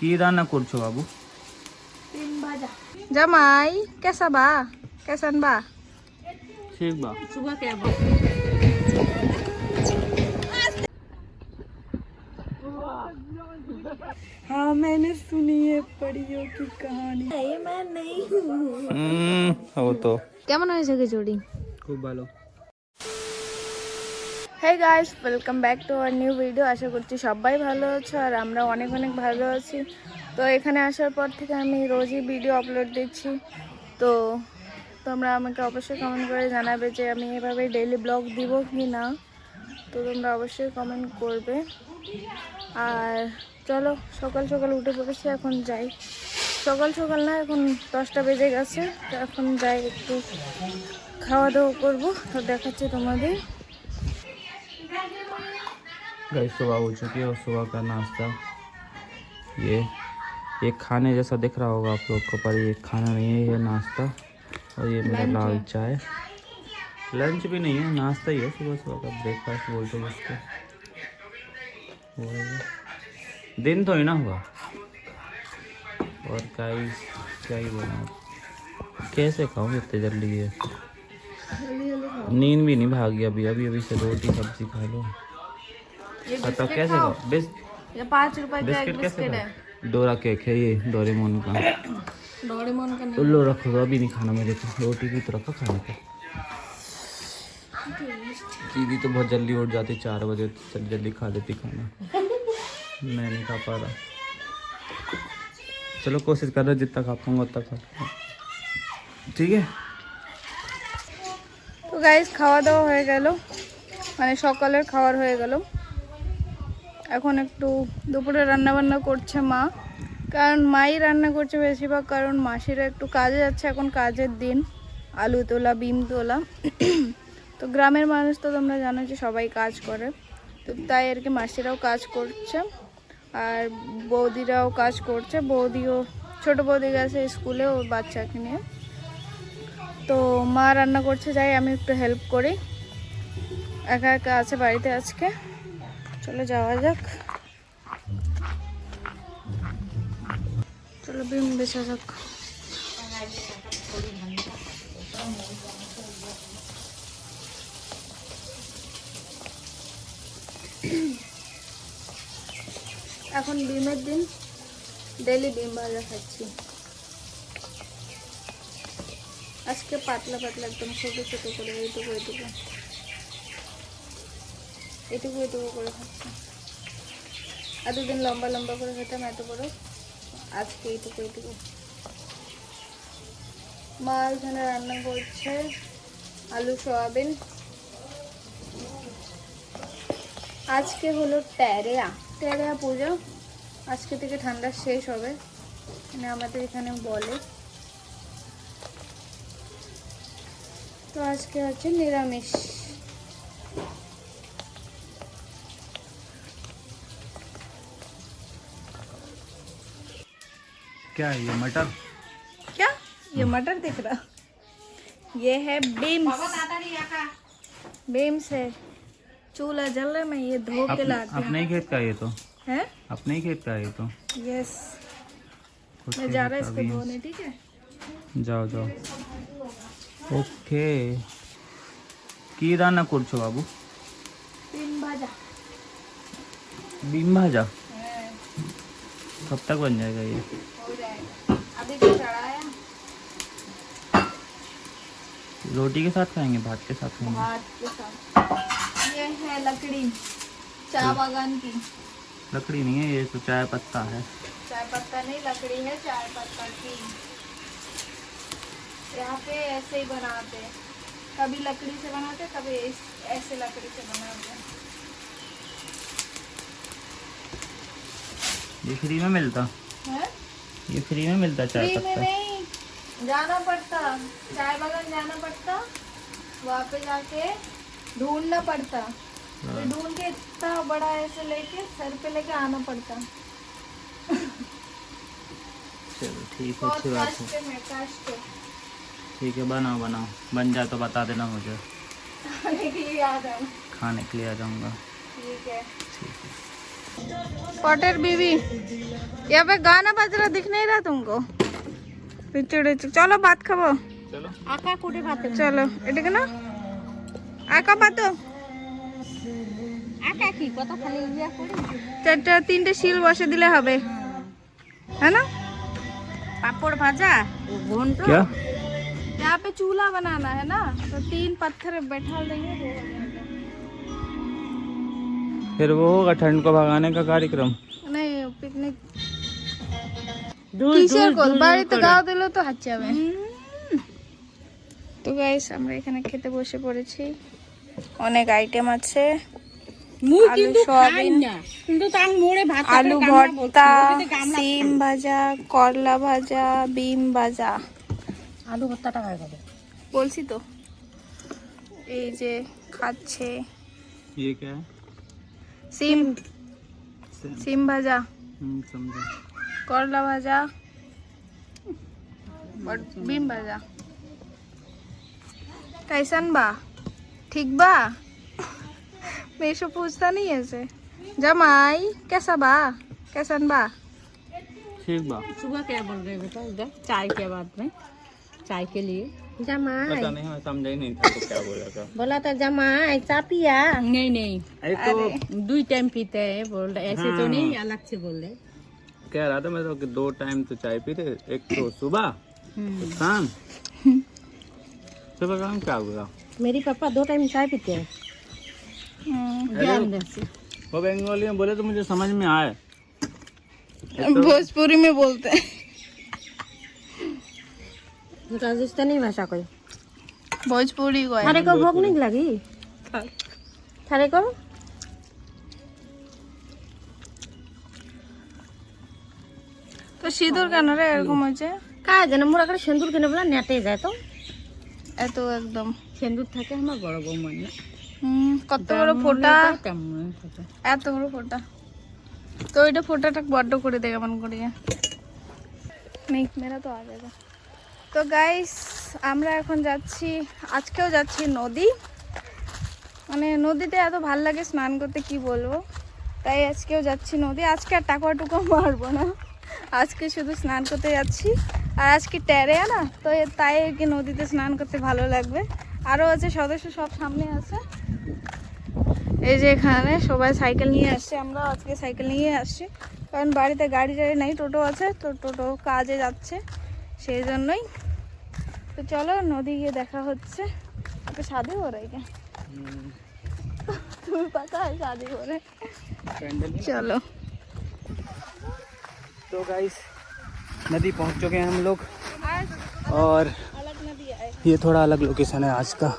কি রান্না করছো বাবু? ডিম ভাজা। জামাই कैसा बा? कैसन बा? ठीक बा। सुबह क्या बा? हाँ मैंने सुनी है परियों की कहानी। नहीं मैं नहीं हूँ। वो तो কেমন হয়েছে খিচুড়ি? খুব ভালো। Hey guys, welcome back to our new video. আশা করছি সবাই ভালো আছো আর আমরা অনেক অনেক ভালো আছি। তো এখানে আসার পর থেকে আমি রোজই ভিডিও আপলোড দিচ্ছি। তো তোমরা আমাকে অবশ্যই কমেন্ট করে জানাবে যে আমি এভাবে ডেইলি ব্লগ দিব কি না। তো তোমরা অবশ্যই কমেন্ট করবে। আর চলো, সকাল সকাল উঠে পড়েছি, এখন যাই। সকাল সকাল না, এখন 10টা বেজে গেছে। তো এখন যাই, একটু খাওয়া দাওয়া করবো। তো দেখাচ্ছি তোমাদের। गाइस सुबह हो चुकी है और सुबह का नाश्ता ये खाने जैसा दिख रहा होगा आप लोग को, पर ये खाना नहीं है, ये नाश्ता। और ये मेरा लाल चाय। लंच भी नहीं है, नाश्ता ही है, सुबह सुबह का ब्रेकफास्ट बोलते हैं इसको। दिन तो ही ना हुआ। और गाइस क्या ही बोला, कैसे खाऊं इतने जल्दी? ये नींद भी नहीं भागी अभी अभी अभी से रोटी सब्जी खा लो। तो कैसे खाओ? ये 5 रुपए का एक बिस्किट कैसे बिस्किट है। खाओ? डोरा केक है ये, डोरेमोन का। डोरेमोन का नहीं। लो रखो, अभी नहीं खाना मेरे को, रोटी भी तो रखो खाने को। दीदी तो बहुत जल्दी उठ जाती, 4 बजे जल्दी जल्दी खा लेती खाना। मैं नहीं खा पा रहा। चलो कोशिश कर रहा, जितना खा पाऊंगा उतना खा पाऊंगा, ठीक है। তো গাইস, খাওয়া দাওয়া হয়ে গেল, মানে সকালের খাবার হয়ে গেল। এখন একটু দুপুরে রান্না বান্না করছে মা, কারণ মাই রান্না করছে বেশিরভাগ, কারণ মাসিরা একটু কাজে যাচ্ছে, এখন কাজের দিন, আলু তোলা বিম তোলা। তো গ্রামের মানুষ তো তোমরা জানো যে সবাই কাজ করে, তো তাই আর কি মাসিরাও কাজ করছে আর বৌদিরাও কাজ করছে। বৌদিও, ছোটো বৌদি গেছে স্কুলে ওর বাচ্চাকে নিয়ে। তো মা রান্না করছে, যাই আমি একটু হেল্প করি, একা একা আছে বাড়িতে আজকে। চলো যাওয়া যাক, চলো বিম বেচা যাক। এখন ডিমের দিন, ডেলি ডিম ভাজা খাচ্ছি। আজকে পাতলা পাতলা একদম ছোটো ছোটো করে, এইটুকু এইটুকু এইটুকু এইটুকু করে খাচ্ছি। এতদিন লম্বা লম্বা করে খেতাম এত বড়, আজকে এইটুকু এইটুকু। মা এখানে রান্না করছে আলু সয়াবিন। আজকে হলো টেরেয়া পূজা, আজকে থেকে ঠান্ডা শেষ হবে, মানে আমাদের এখানে বলে। তো আজকে হচ্ছে নিরামিষ। क्या है ये, मटर? क्या ये मटर दिख रहा? ये है बीम्स। बीम्स है, चूल्हा जल रहा है, मैं ये धो के लाती हूँ। अपने ही खेत का ये तो है, अपने ही खेत का ये तो। यस, खुद मैं के जा खेत रहा का इसको भी है। धोने, ठीक है। যাও যাও। ओके কি রান্না করছো বাবু? बीम भाजा। बीम भाजा कब तक बन जाएगा ये? हो जाएगा, अभी तो चढ़ाया। रोटी के साथ खाएंगे, भात के साथ खाएंगे? भात के साथ। ये है लकड़ी, चाय बागान की। लकड़ी नहीं है ये तो, चाय पत्ता है। चाय पत्ता नहीं, लकड़ी है चाय पत्ता की। यहाँ पे ऐसे ही बनाते हैं, कभी लकड़ी से बनाते, कभी ऐसे लकड़ी से बनाते हैं। ये फ्री में मिलता है? ये फ्री में मिलता चाय फ्री में पत्ता? नहीं, जाना पड़ता, चाय बागान जाना पड़ता, वहाँ पे जाके ढूंढना पड़ता, तो ढूंढ के इतना बड़ा ऐसे लेके सर पे लेके आना पड़ता। चलो ठीक है, बहुत अच्छी बात है। कष्ट में कष्ट। ठीक है, बनाओ बनाओ, बन जाए तो बता देना मुझे, खाने के लिए आ जाओ। खाने के लिए आ जाऊंगा। ठीक है। ठीक है। पटेर बीवी, यहाँ पे गाना बज रहा दिख नहीं रहा तुमको? चलो भात खाबो, চলো আকা কোটে ভাতে चलो এদিকে না আকা পাতো আকা কি কত খালি ইয়া করি চারটা তিনটে শিল বসে দিলে হবে, है ना? পাপড় ভাজা ঘন্ট क्या यहाँ पे चूल्हा बनाना है ना, तो 3 पत्थर बैठा देंगे वो हो जाएगा। फिर वो होगा ठंड को भगाने का कार्यक्रम। नहीं पिकनिक দুই কিসের কল বাড়িতে গাও দিলে তো হাঁচ যাবে। তো গাইস আমরা এখানে খেতে বসে পড়েছি, অনেক আইটেম আছে, মুই আলু কিন্তু খাই সয়াবিন, না কিন্তু তার মোড়ে ভাত আলু ভর্তা, সিম ভাজা, করলা ভাজা, বিম ভাজা। আলু ভর্তাটা খাই কবে বলছি তো, এই যে খাচ্ছে ये क्या है? সিম, সিম ভাজা, समझे। করলা ভাজা और बीम भाजा। कैसन बा? ठीक बा? मैं इसको पूछता नहीं ऐसे। जमाई कैसा बा? कैसन बा? ठीक बा। सुबह क्या बोल रहे बेटा इधर चाय के बाद में चाय के लिए जमाई पता नहीं, मैं समझा ही नहीं था तो क्या बोला था। बोला था जमाई चाय पिया नहीं नहीं अरे तो दो टाइम पीते हैं बोल रहे ऐसे तो नहीं अलग से बोल रहे कह रहा था मैं तो कि 2 टाइम तो चाय पीते, एक तो सुबह एक शाम। सुबह शाम क्या हुआ? मेरी पापा 2 टाइम चाय पीते हैं ध्यान दे से वो बंगाली में बोले तो मुझे समझ में आए। भोजपुरी में बोलते हैं, राजस्थानी भाषा कोई भोजपुरी को है। थारे को भूख नहीं लगी थारे को তো সিঁদুর কেন রে এরকম হচ্ছে? কাজ জানে মোরা করে সিঁদুর কিনে বলা নেটে যায় তো এত একদম সিঁদুর থাকে আমার বড় বউ মানে কত বড় ফোঁটা, তেমন থাকে এত বড় ফোঁটা। তো এটা ফোঁটাটা বড্ড করে দে কেমন করিয়ে नहीं मेरा तो आ जाएगा। তো গাইস আমরা এখন যাচ্ছি, আজকেও যাচ্ছি নদী, মানে নদীতে এত ভাল লাগে স্নান করতে কি বলবো, তাই আজকেও যাচ্ছি নদী। আজকে আর টাকা টুকু মারবো না, আজকে শুধু স্নান করতে যাচ্ছি। আর আজকে ট্যারে না, তো তাই আর কি নদীতে স্নান করতে ভালো লাগবে। আরও আছে সদস্য, সব সামনে আছে। এই যে এখানে সবাই সাইকেল নিয়ে আসছে, আমরা আজকে সাইকেল নিয়ে আসছি কারণ বাড়িতে গাড়ি টাড়ি নেই, টোটো আছে, তো টোটো কাজে যাচ্ছে সেই জন্যই। তো চলো নদী গিয়ে দেখা হচ্ছে। আপনি शादी हो रही क्या? तुम्हें पता है शादी हो रही? चलो तो गाइस नदी पहुंच चुके हैं हम लोग, और अलग नदी आए। ये थोड़ा अलग लोकेशन है आज का।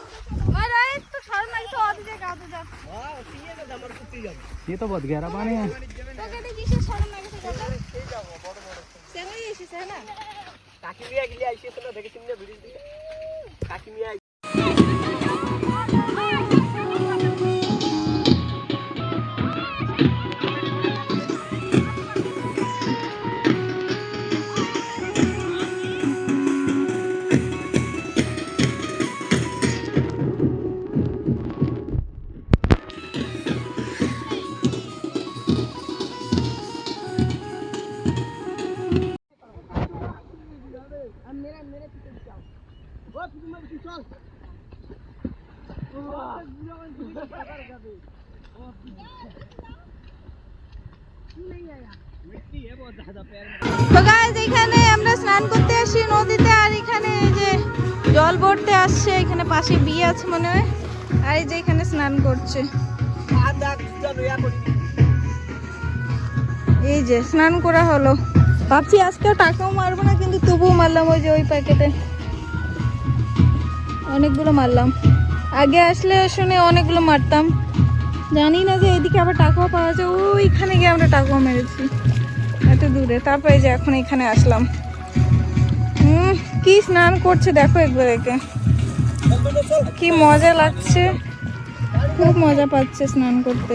अरे तो शर्म नहीं तो आधी जगह आते जा। ये तो बहुत गहरा पानी है। तो कहते किसे शर्म नहीं तो जाता? सेंगे ये से है ना? काकी मिया के लिए आइए तो देखे तुमने वीडियो दी काकी मिया তো গাইস এখানে আমরা স্নান করতে আসি নদীতে, আর এখানে এই যে জল ভরতে আসছে, এখানে পাশে বিয়ে আছে মনে হয়, আর এই যে এখানে স্নান করছে। এই যে স্নান করা হলো, ভাবছি আজকে টাকাও মারবো না, কিন্তু তবুও মারলাম। ওই যে ওই প্যাকেটে অনেকগুলো মারলাম, আগে আসলে শুনে অনেকগুলো মারতাম, জানি না যে এদিকে আবার টাকাও পাওয়া যায়। ওইখানে গিয়ে আমরা টাকাও মেরেছি এত দূরে, তারপরে যে এখন এখানে আসলাম। কি স্নান করছে দেখো একবার, একে কি মজা লাগছে, খুব মজা পাচ্ছে স্নান করতে।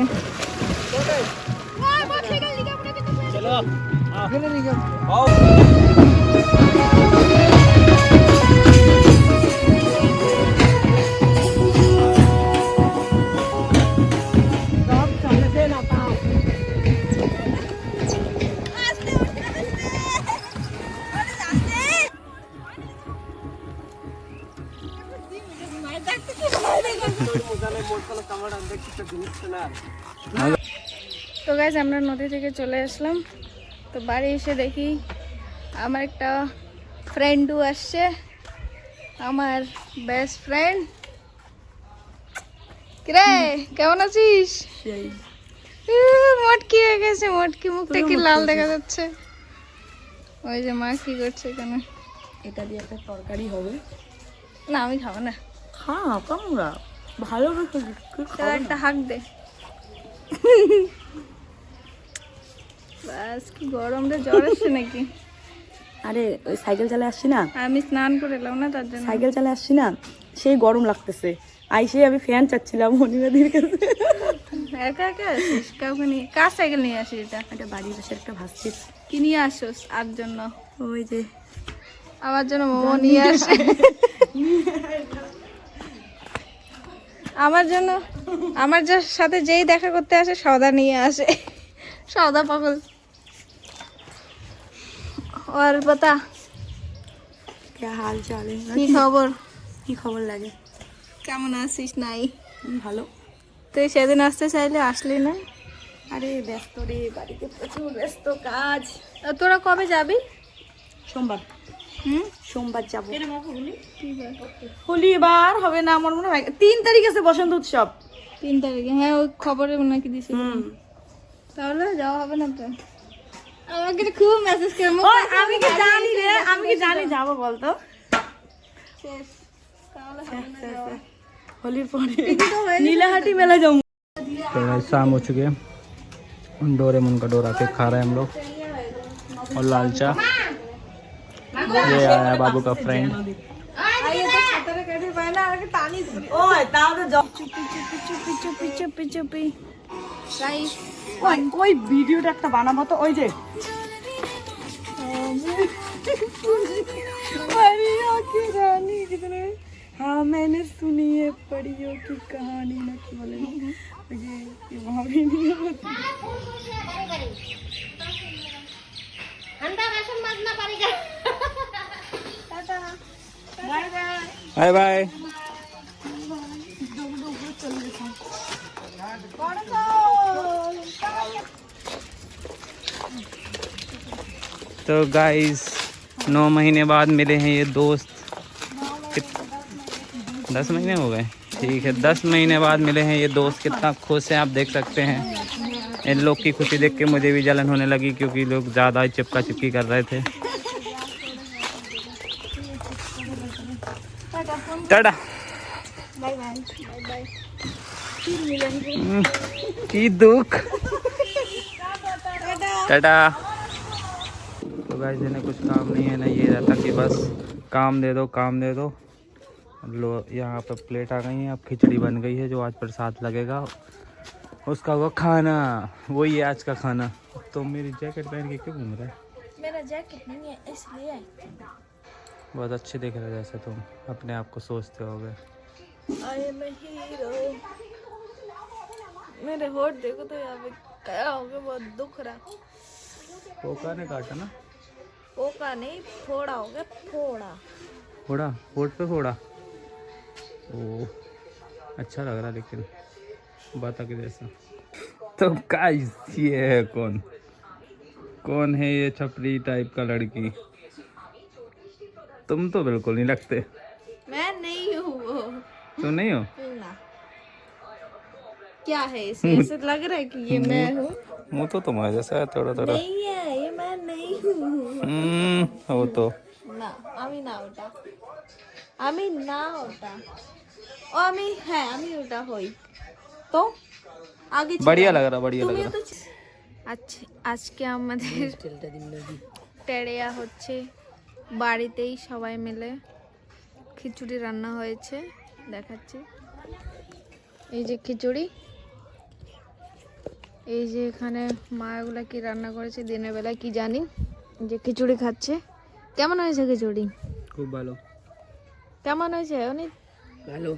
তো গাইজ আমরা নদী থেকে চলে আসলাম। তো বাড়ি এসে দেখি আমার একটা ফ্রেন্ডও আসছে, আমার বেস্ট ফ্রেন্ড। কিরে কেমন আছিস? মটকি হয়ে গেছে, মটকি মুখটা কি লাল দেখা যাচ্ছে। ওই যে মা কি করছে এখানে? এটা দিয়ে একটা তরকারি হবে। না আমি খাবো না। হ্যাঁ কামড়া ভালো তাহলে একটা হাঁক দে। বাস কি গরম রে, জ্বর আসছে নাকি? আরে ওই সাইকেল চালে আসছি না, আমি স্নান করে এলাম না তার জন্য। সাইকেল চালে আসছি না, সেই গরম লাগতেছে। আইসে আমি ফ্যান চাচ্ছিলাম অনিমাদির কাছে। একা একা আসিস? কাউকে নিয়ে? কার সাইকেল নিয়ে আসিস? এটা বাড়ির পাশে একটা ভাসছিস। কি নিয়ে আসোস আর জন্য? ওই যে আমার জন্য মোমো নিয়ে আসে। আমার জন্য, আমার যার সাথে যেই দেখা করতে আসে সওদা নিয়ে আসে। সওদা পাগল। আর বতা কে হাল চালে, কি খবর? কি খবর লাগে? কেমন আছিস? নাই ভালো। তুই সেদিন আসতে চাইলে আসলি না। আরে ব্যস্ত রে, বাড়িতে প্রচুর ব্যস্ত কাজ। আর তোরা কবে যাবি? সোমবার। হুম, সোমবার যাবো। হোলি এবার হবে না আমার মনে হয়। 3 তারিখ আছে বসন্ত উৎসব। 3 তারিখে? হ্যাঁ ওই খবরে নাকি দিছে। তাহলে যাওয়া হবে না তো? আমাকে তো খুব মেসেজ করে। আমি কি জানি রে, আমি কি জানি যাবো বলতো। শেষ। তাহলে হবে না যাওয়া। হোলির পরে নীলাহাটি मेला जाऊँ। तो भाई शाम हो चुकी है, डोरेमोन का डोरा के खा रहे हैं हम लोग, और लाल चाय। ये आया बाबू का फ्रेंड। आइए तो छतरे कैसे पहना आके तानी ओए ताऊ तो जाओ। चुपी चुपी चुपी चुपी चुपी चुपी गाइस ওই ভিডিওটা একটা বানাবো তো। ওই যে परियों की रानी कितने, हाँ मैंने सुनी है परियों की कहानी ना की बोले ये वहाँ भी नहीं होती। Bye bye. तो गाइस 9 महीने बाद मिले हैं ये दोस्त। 10 महीने हो गए, ठीक है 10 महीने बाद मिले हैं ये दोस्त। कितना खुश हैं आप देख सकते हैं। इन लोग की खुशी देख के मुझे भी जलन होने लगी, क्योंकि लोग ज़्यादा ही चिपका चिपकी कर रहे थे। Tata bye bye bye bye. की दुख। टाटा। तो गाइस इन्हें कुछ काम नहीं है ना, ये रहता कि बस काम दे दो काम दे दो। लो यहाँ पे प्लेट आ गई है, अब खिचड़ी बन गई है जो आज प्रसाद लगेगा उसका वो खाना, वही है आज का खाना। तो मेरी जैकेट पहन के क्यों घूम रहा है? मेरा जैकेट नहीं है इसलिए। बहुत अच्छे दिख रहे जैसे तुम अपने आप को सोचते होगे। I am a hero. मेरे होठ देखो तो यहाँ पे क्या हो गया, बहुत दुख रहा। पोका ने काटा ना? पोका नहीं, फोड़ा हो गया, फोड़ा। फोड़ा? होठ पे फोड़ा? ओ अच्छा लग रहा लेकिन बाता के जैसा। तो गाइस ये है कौन कौन है ये छपरी टाइप का लड़की? तुम तो बिल्कुल नहीं लगते। मैं नहीं हूँ वो। तुम नहीं हो? ना। क्या है इसे ऐसे लग रहा है कि ये मैं हूँ? मुँह तो तुम्हारे जैसा है थोड़ा थोड़ा। नहीं है, ये मैं नहीं हूँ। हो तो না আমি না ওটা, আমি না ওটা, ও আমি, হ্যাঁ আমি ওটা হই। তো আগে बढ़िया लग रहा, बढ़िया लग रहा। আজকে আমাদের টেড়িয়া হচ্ছে বাড়িতেই, সবাই মিলে খিচুড়ি রান্না হয়েছে, দেখাচ্ছি। এই যে খিচুড়ি, এই যে এখানে মা এগুলা কি রান্না করেছে দিনের বেলা কি জানি, যে খিচুড়ি খাচ্ছে। কেমন হয়েছে খিচুড়ি? খুব ভালো। কেমন হয়েছে অনিক? ভালো।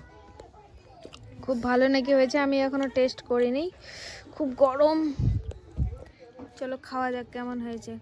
খুব ভালো নাকি হয়েছে? আমি এখনো টেস্ট করিনি, খুব গরম। চলো খাওয়া যাক কেমন হয়েছে।